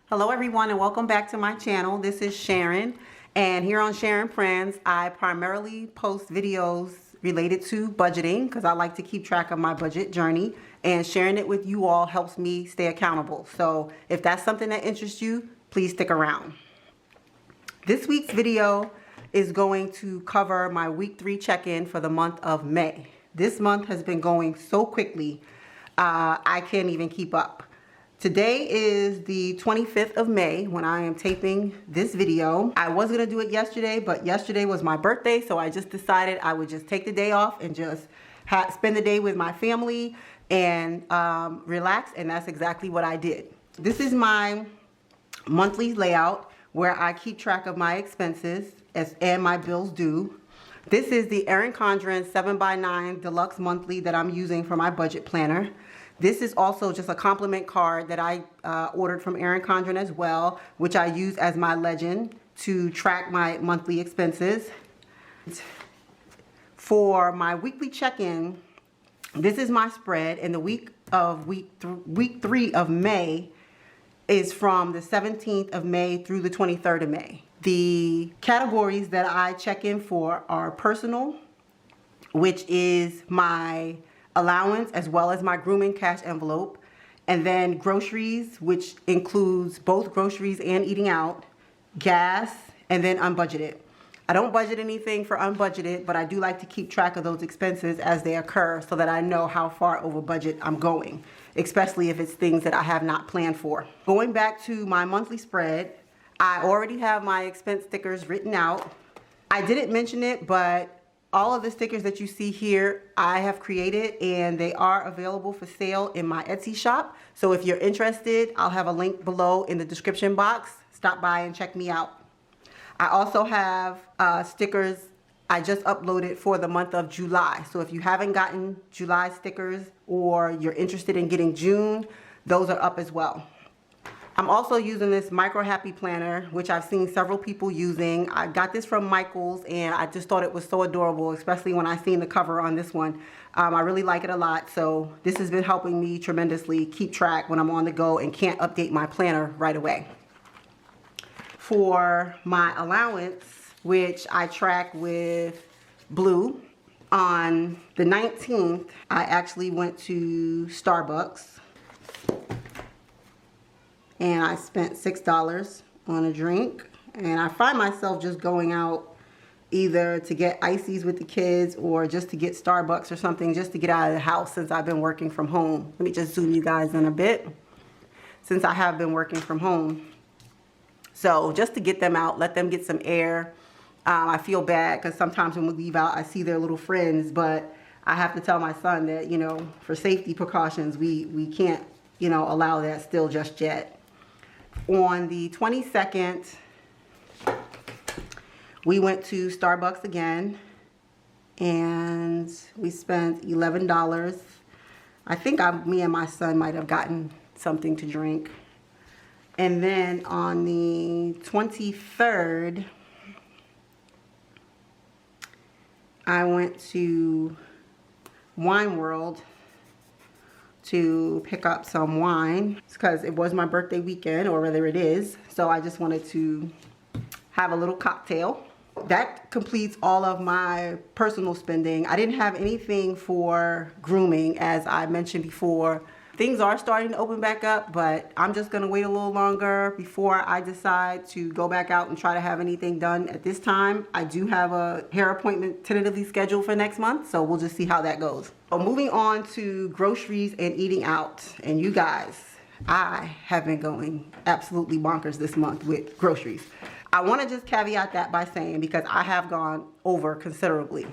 Hello everyone and welcome back to my channel. This is Sharon, and here on Sharon Friends I primarily post videos related to budgeting because I like to keep track of my budget journey, and sharing it with you all helps me stay accountable. So if that's something that interests you, please stick around. This week's video is going to cover my week 3 check-in for the month of May. This month has been going so quickly, I can't even keep up. Today is the 25th of May when I am taping this video. I was going to do it yesterday, but yesterday was my birthday, so I just decided I would just take the day off and just spend the day with my family and relax, and that's exactly what I did. This is my monthly layout where I keep track of my expenses and my bills due. This is the Erin Condren 7x9 Deluxe Monthly that I'm using for my budget planner. This is also just a compliment card that I ordered from Erin Condren as well, which I use as my legend to track my monthly expenses. For my weekly check-in, this is my spread, and the week 3 of May is from the 17th of May through the 23rd of May. The categories that I check in for are personal, which is my allowance as well as my grooming cash envelope, and then groceries, which includes both groceries and eating out, gas, and then unbudgeted. I don't budget anything for unbudgeted, but I do like to keep track of those expenses as they occur so that I know how far over budget I'm going, especially if it's things that I have not planned for. Going back to my monthly spread, I already have my expense stickers written out. I didn't mention it, but all of the stickers that you see here I have created, and they are available for sale in my Etsy shop. So if you're interested, I'll have a link below in the description box. Stop by and check me out. I also have stickers I just uploaded for the month of July. So if you haven't gotten July stickers or you're interested in getting June, those are up as well. I'm also using this Micro Happy Planner, which I've seen several people using. I got this from Michael's, and I just thought it was so adorable, especially when I seen the cover on this one. I really like it a lot, so this has been helping me tremendously keep track when I'm on the go and can't update my planner right away. For my allowance, which I track with Blue, on the 19th, I actually went to Starbucks. And I spent $6 on a drink, and I find myself just going out either to get ices with the kids or just to get Starbucks or something just to get out of the house since I've been working from home. Let me just zoom you guys in a bit. Since I have been working from home, so just to get them out, let them get some air. I feel bad because sometimes when we leave out I see their little friends, but I have to tell my son that, you know, for safety precautions we can't, you know, allow that still just yet. On the 22nd, we went to Starbucks again, and we spent $11. I think me and my son might have gotten something to drink. And then on the 23rd, I went to Wine World to pick up some wine because it was my birthday weekend, or rather it is, so I just wanted to have a little cocktail. That completes all of my personal spending. I didn't have anything for grooming, as I mentioned before. Things are starting to open back up, but I'm just gonna wait a little longer before I decide to go back out and try to have anything done at this time. I do have a hair appointment tentatively scheduled for next month, so we'll just see how that goes. So moving on to groceries and eating out. And you guys, I have been going absolutely bonkers this month with groceries. I wanna just caveat that by saying, because I have gone over considerably,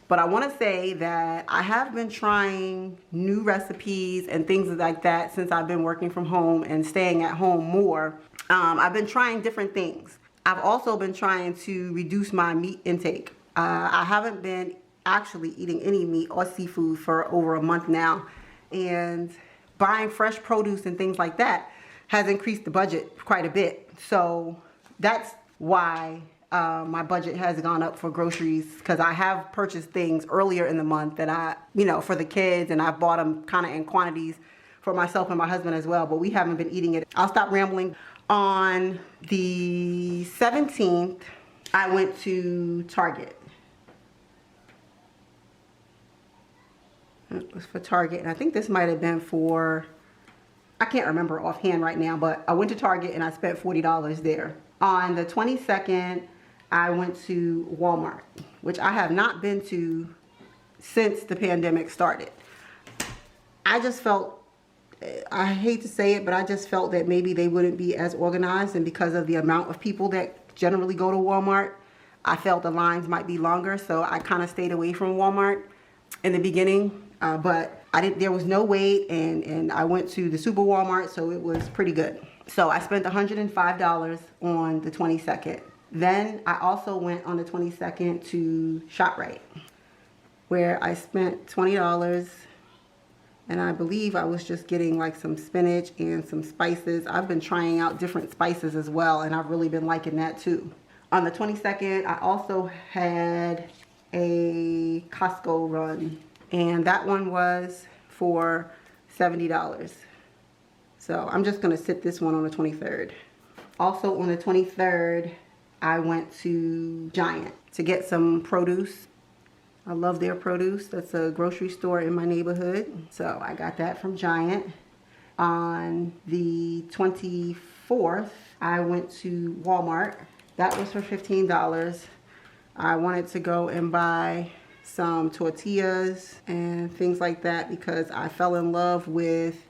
but I want to say that I have been trying new recipes and things like that since I've been working from home and staying at home more. I've been trying different things. I've also been trying to reduce my meat intake. I haven't been actually eating any meat or seafood for over a month now. And buying fresh produce and things like that has increased the budget quite a bit. So that's why my budget has gone up for groceries, because I have purchased things earlier in the month that I, you know, for the kids, and I've bought them kind of in quantities for myself and my husband as well, but we haven't been eating it. I'll stop rambling. On the 17th, I went to Target. It was for Target, and I think this might have been for, I can't remember offhand right now, but I went to Target and I spent $40 there. On the 22nd, I went to Walmart, which I have not been to since the pandemic started. I just felt, I hate to say it, but I just felt that maybe they wouldn't be as organized, and because of the amount of people that generally go to Walmart, I felt the lines might be longer, so I kind of stayed away from Walmart in the beginning. But there was no wait, and I went to the Super Walmart, so it was pretty good. So I spent $105 on the 22nd. Then I also went on the 22nd to ShopRite, where I spent $20, and I believe I was just getting like some spinach and some spices. I've been trying out different spices as well, and I've really been liking that too. On the 22nd, I also had a Costco run, and that one was for $70. So I'm just gonna sit this one on the 23rd. Also on the 23rd, I went to Giant to get some produce. I love their produce. That's a grocery store in my neighborhood. So I got that from Giant. On the 24th, I went to Walmart. That was for $15. I wanted to go and buy some tortillas and things like that because I fell in love with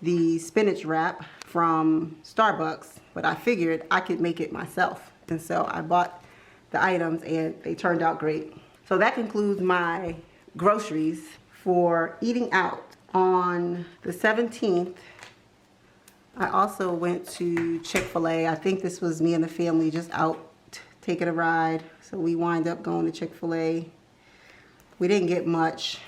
the spinach wrap from Starbucks, but I figured I could make it myself. And so I bought the items and they turned out great. So that concludes my groceries for eating out. On the 17th, I also went to Chick-fil-A. I think this was me and the family just out taking a ride. So we wind up going to Chick-fil-A. We didn't get much.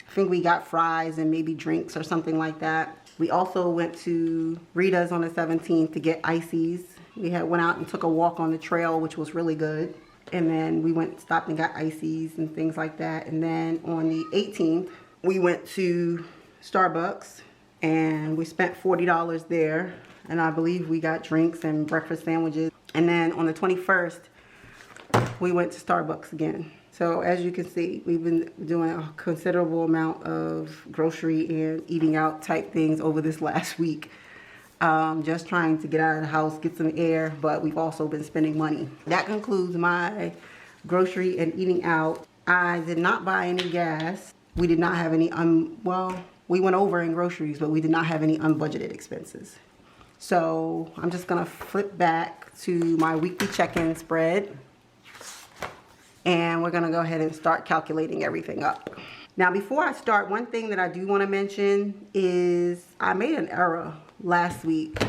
I think we got fries and maybe drinks or something like that. We also went to Rita's on the 17th to get ices. We went out and took a walk on the trail, which was really good. And then we stopped and got ices and things like that. And then on the 18th, we went to Starbucks and we spent $40 there. And I believe we got drinks and breakfast sandwiches. And then on the 21st, we went to Starbucks again. So as you can see, we've been doing a considerable amount of grocery and eating out type things over this last week. Just trying to get out of the house, get some air, but we've also been spending money. That concludes my grocery and eating out. I did not buy any gas. We did not have any, well, we went over in groceries, but we did not have any unbudgeted expenses. So I'm just gonna flip back to my weekly check-in spread. And we're gonna go ahead and start calculating everything up. Now before I start, one thing that I do wanna mention is I made an error last week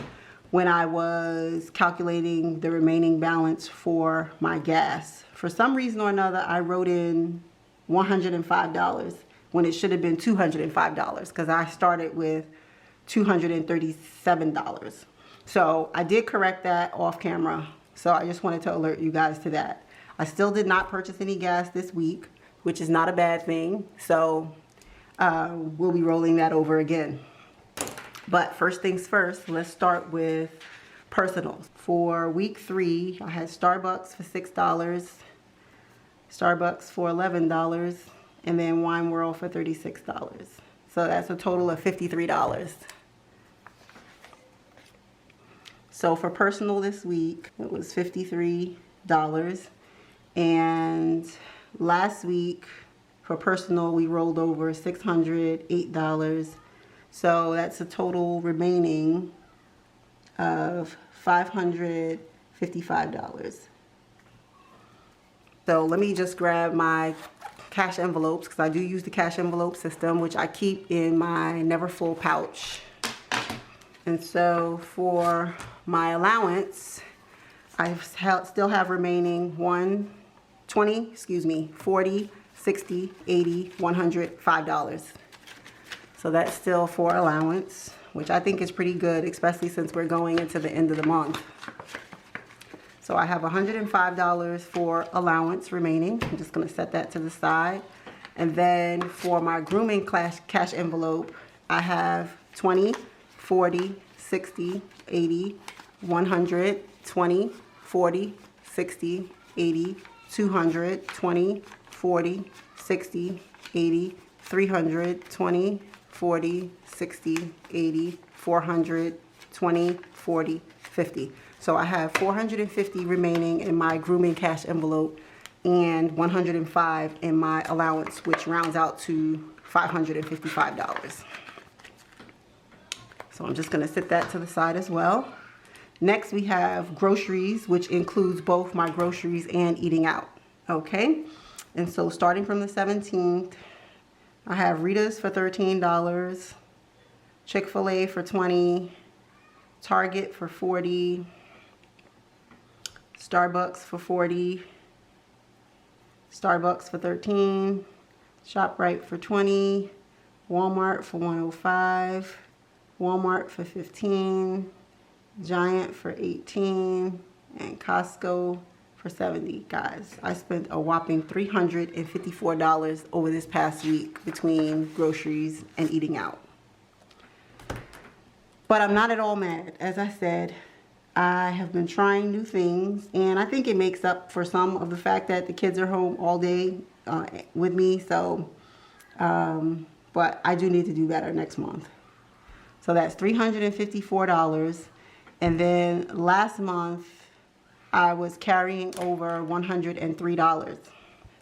when I was calculating the remaining balance for my gas. For some reason or another, I wrote in $105 when it should have been $205 because I started with $237. So I did correct that off camera. So I just wanted to alert you guys to that. I still did not purchase any gas this week, which is not a bad thing. So we'll be rolling that over again. But first things first, let's start with personals. For week 3, I had Starbucks for $6, Starbucks for $11, and then Wine World for $36. So that's a total of $53. So for personal this week, it was $53. And last week for personal, we rolled over $608. So that's a total remaining of $555. So let me just grab my cash envelopes because I do use the cash envelope system, which I keep in my never full pouch. And so for my allowance, I still have remaining $40, $60, $80, $100, $5. So that's still for allowance, which I think is pretty good, especially since we're going into the end of the month. So I have $105 for allowance remaining. I'm just gonna set that to the side. And then for my grooming cash envelope, I have $20, $40, $60, $80, 100, 20, 40, 60, 80, 200, 20, 40, 60, 80, 300, 20, 40, 60, 80, 400, 20, 40, 50. So I have 450 remaining in my grooming cash envelope and 105 in my allowance, which rounds out to $555. So I'm just going to set that to the side as well. Next, we have groceries, which includes both my groceries and eating out. Okay, and so starting from the 17th, I have Rita's for $13, Chick-fil-A for $20, Target for $40, Starbucks for $40, Starbucks for $13, ShopRite for $20, Walmart for $105, Walmart for $15, Giant for $18, and Costco for $70. Guys, I spent a whopping $354 over this past week between groceries and eating out. But I'm not at all mad. As I said, I have been trying new things, and I think it makes up for some of the fact that the kids are home all day with me. So, but I do need to do better next month. So that's $354. And then last month, I was carrying over $103.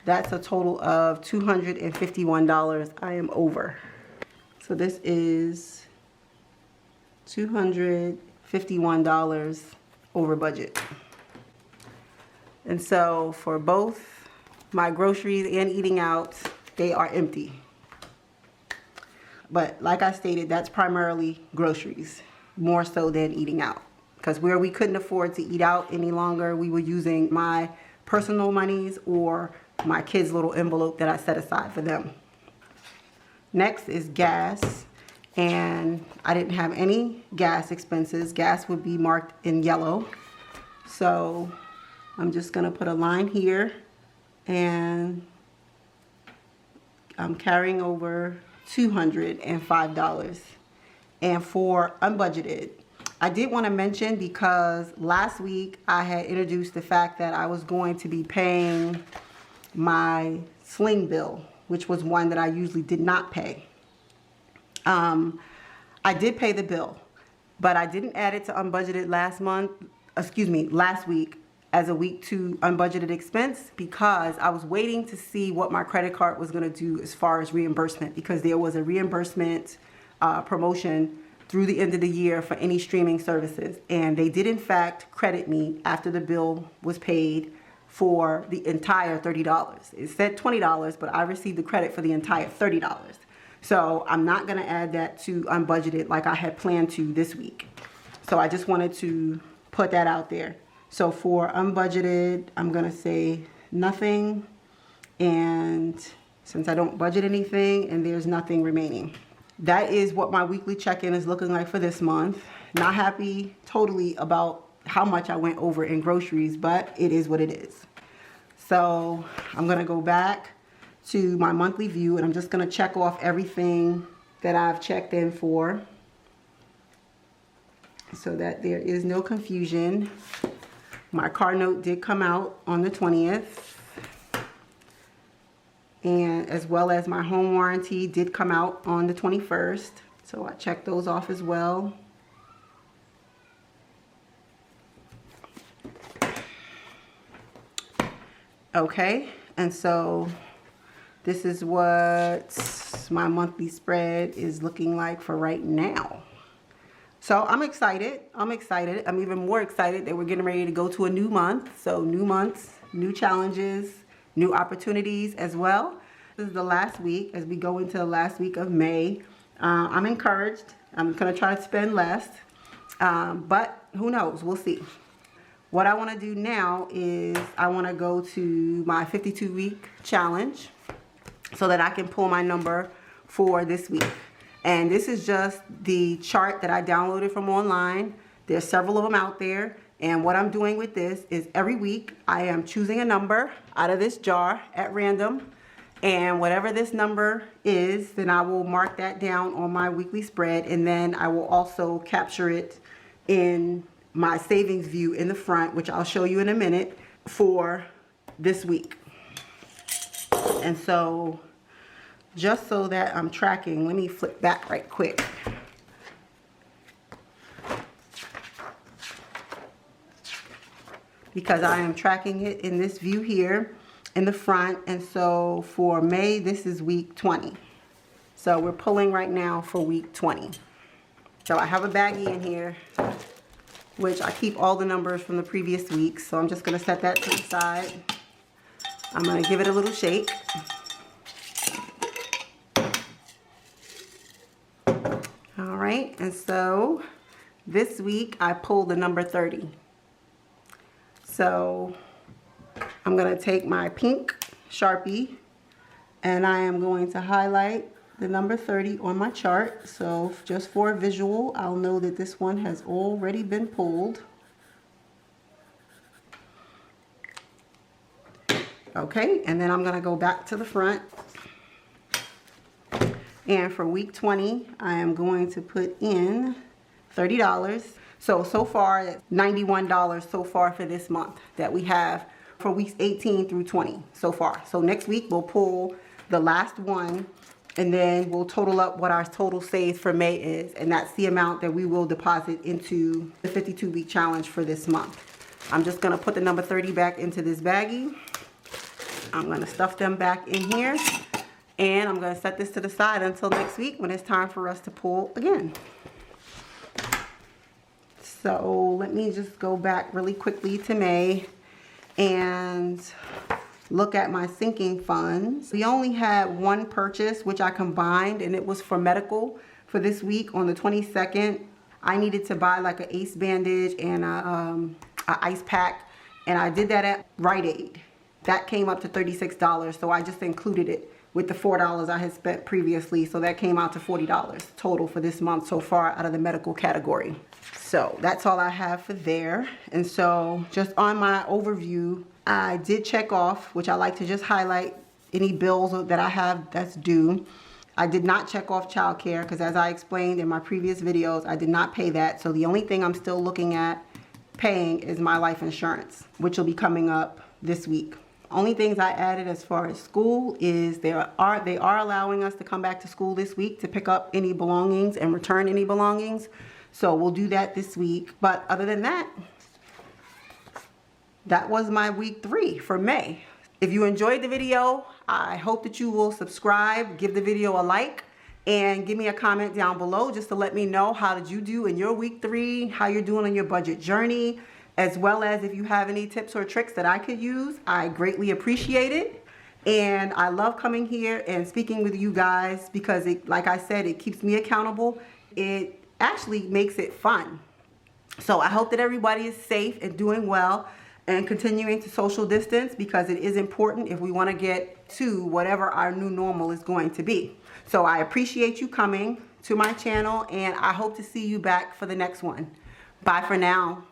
That's a total of $251 I am over. So this is $251 over budget. And so for both my groceries and eating out, they are empty. But like I stated, that's primarily groceries, more so than eating out. Because where we couldn't afford to eat out any longer, we were using my personal monies or my kids' little envelope that I set aside for them. Next is gas. And I didn't have any gas expenses. Gas would be marked in yellow. So I'm just gonna put a line here, and I'm carrying over $205. And for unbudgeted, I did want to mention, because last week I had introduced the fact that I was going to be paying my sling bill, which was one that I usually did not pay. I did pay the bill, but I didn't add it to unbudgeted last week as a week 2 unbudgeted expense, because I was waiting to see what my credit card was going to do as far as reimbursement, because there was a reimbursement promotion through the end of the year for any streaming services. And they did in fact credit me after the bill was paid for the entire $30. It said $20, but I received the credit for the entire $30. So I'm not going to add that to unbudgeted like I had planned to this week. So I just wanted to put that out there. So for unbudgeted, I'm going to say nothing. And since I don't budget anything and there's nothing remaining. That is what my weekly check-in is looking like for this month. Not happy totally about how much I went over in groceries, but it is what it is. So I'm going to go back to my monthly view, and I'm just going to check off everything that I've checked in for so that there is no confusion. My car note did come out on the 20th, and as well as my home warranty did come out on the 21st. So I checked those off as well. Okay, and so this is what my monthly spread is looking like for right now. So I'm excited. I'm even more excited that we're getting ready to go to a new month. So new months, new challenges, new opportunities as well. This is the last week as we go into the last week of May. I'm encouraged. I'm going to try to spend less, but who knows? We'll see. What I want to do now is I want to go to my 52-week challenge so that I can pull my number for this week. And this is just the chart that I downloaded from online. There's several of them out there. And what I'm doing with this is every week I am choosing a number out of this jar at random. And whatever this number is, then I will mark that down on my weekly spread. And then I will also capture it in my savings view in the front, which I'll show you in a minute, for this week. And so just so that I'm tracking, let me flip back right quick. Because I am tracking it in this view here in the front. And so for May, this is week 20. So we're pulling right now for week 20. So I have a baggie in here, which I keep all the numbers from the previous week. So I'm just gonna set that to the side. I'm gonna give it a little shake. All right, and so this week I pulled the number 30. So I'm gonna take my pink Sharpie and I am going to highlight the number 30 on my chart. So just for a visual, I'll know that this one has already been pulled. Okay, and then I'm gonna go back to the front. And for week 20, I am going to put in $30. So far, it's $91 so far for this month that we have for weeks 18 through 20 so far. So next week, we'll pull the last one, and then we'll total up what our total saves for May is. And that's the amount that we will deposit into the 52-week challenge for this month. I'm just gonna put the number 30 back into this baggie. I'm gonna stuff them back in here. And I'm gonna set this to the side until next week when it's time for us to pull again. So let me just go back really quickly to May and look at my sinking funds. We only had one purchase, which I combined, and it was for medical for this week on the 22nd. I needed to buy like an ACE bandage and a ice pack, and I did that at Rite Aid. That came up to $36, so I just included it with the $4 I had spent previously, so that came out to $40 total for this month so far out of the medical category. So that's all I have for there. And so just on my overview, I did check off, which I like to just highlight any bills that I have that's due. I did not check off childcare because, as I explained in my previous videos, I did not pay that. So the only thing I'm still looking at paying is my life insurance, which will be coming up this week. Only things I added as far as school is they are allowing us to come back to school this week to pick up any belongings and return any belongings. So we'll do that this week. But other than that, that was my week 3 for May. If you enjoyed the video, I hope that you will subscribe, give the video a like, and give me a comment down below just to let me know how did you do in your week 3, how you're doing on your budget journey, as well as if you have any tips or tricks that I could use. I greatly appreciate it. And I love coming here and speaking with you guys because, like I said, it keeps me accountable. It actually makes it fun. So I hope that everybody is safe and doing well and continuing to social distance, because it is important if we want to get to whatever our new normal is going to be. So I appreciate you coming to my channel, and I hope to see you back for the next one. Bye for now.